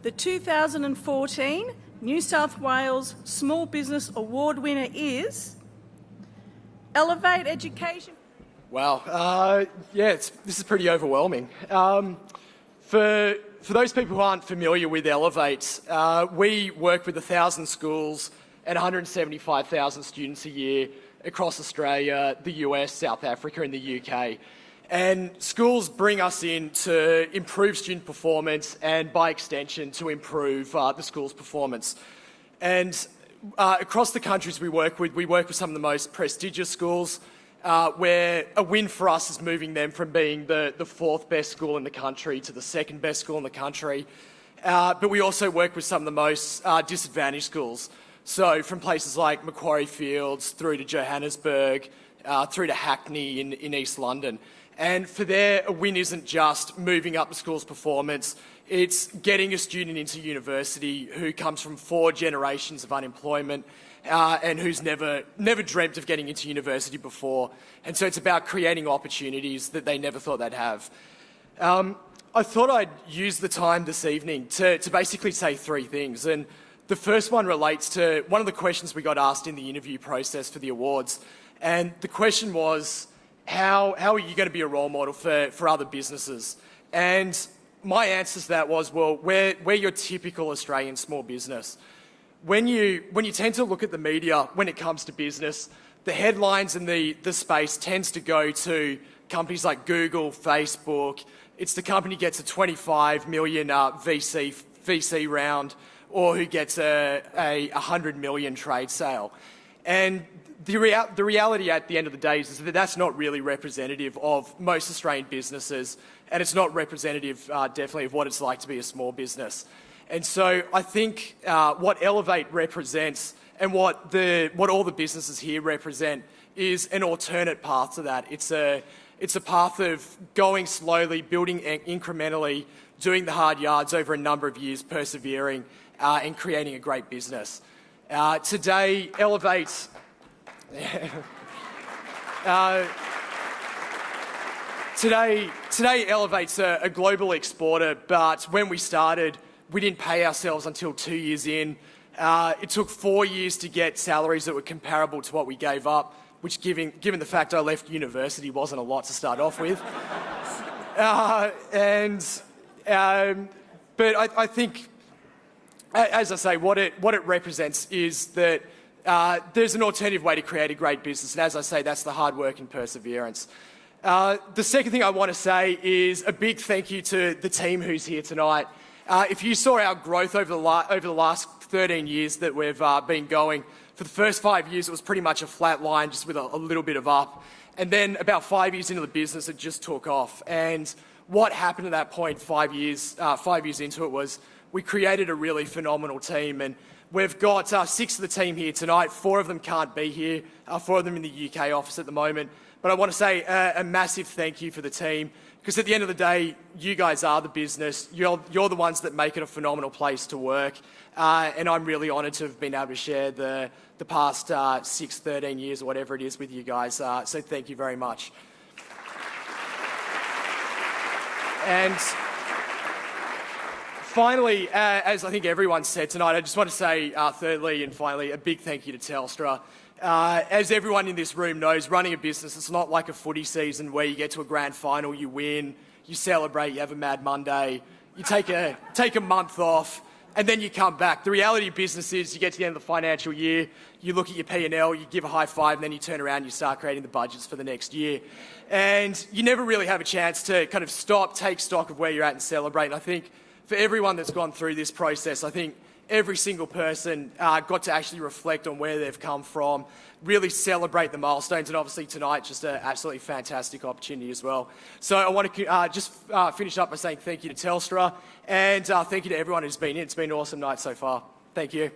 The 2014 New South Wales Small Business Award winner is Elevate Education. Wow, this is pretty overwhelming. For those people who aren't familiar with Elevate, we work with 1,000 schools and 175,000 students a year across Australia, the US, South Africa and the UK. And schools bring us in to improve student performance and, by extension, to improve the school's performance. And across the countries we work with some of the most prestigious schools, where a win for us is moving them from being the fourth best school in the country to the second best school in the country. But we also work with some of the most disadvantaged schools. So from places like Macquarie Fields through to Johannesburg, through to Hackney in East London. And for there, a win isn't just moving up the school's performance, it's getting a student into university who comes from 4 generations of unemployment and who's never dreamt of getting into university before. And so it's about creating opportunities that they never thought they'd have. I thought I'd use the time this evening to basically say 3 things. And the first one relates to one of the questions we got asked in the interview process for the awards. And the question was, how are you going to be a role model for other businesses? And my answer to that was, well, we're your typical Australian small business. When you tend to look at the media when it comes to business, the headlines in the space tends to go to companies like Google, Facebook. It's the company gets a 25 million VC round, or who gets a 100 million trade sale. And the reality at the end of the day is that that's not really representative of most Australian businesses, and it's not representative, definitely, of what it's like to be a small business. And so I think what Elevate represents and what all the businesses here represent is an alternate path to that. It's a path of going slowly, building incrementally, doing the hard yards over a number of years, persevering, and creating a great business. Today, Elevate... Today Elevate's a global exporter, but when we started, we didn't pay ourselves until 2 years in. It took 4 years to get salaries that were comparable to what we gave up, which, given the fact I left university, wasn't a lot to start off with. But I think, as I say, what it represents is that there's an alternative way to create a great business, and as I say, that's the hard work and perseverance. The second thing I want to say is a big thank you to the team who's here tonight. If you saw our growth over the last 13 years that we've been going, for the first 5 years it was pretty much a flat line, just with a little bit of up. And then about 5 years into the business, it just took off. And what happened at that point, 5 years into it, was we created a really phenomenal team. And we've got 6 of the team here tonight. 4 of them can't be here, 4 of them in the UK office at the moment. But I want to say a massive thank you for the team, because at the end of the day, you guys are the business. You're the ones that make it a phenomenal place to work. And I'm really honoured to have been able to share the past 13 years or whatever it is with you guys. So thank you very much. And finally, as I think everyone said tonight, I just want to say, thirdly and finally, a big thank you to Telstra. As everyone in this room knows, running a business, it's not like a footy season where you get to a grand final, you win, you celebrate, you have a mad Monday, you take a month off, and then you come back. The reality of business is you get to the end of the financial year, you look at your P&L, you give a high five, and then you turn around and you start creating the budgets for the next year. And you never really have a chance to kind of stop, take stock of where you're at and celebrate. And I think for everyone that's gone through this process, I think every single person got to actually reflect on where they've come from, really celebrate the milestones, and obviously tonight, just an absolutely fantastic opportunity as well. So I want to just finish up by saying thank you to Telstra, and thank you to everyone who's been in. It's been an awesome night so far. Thank you.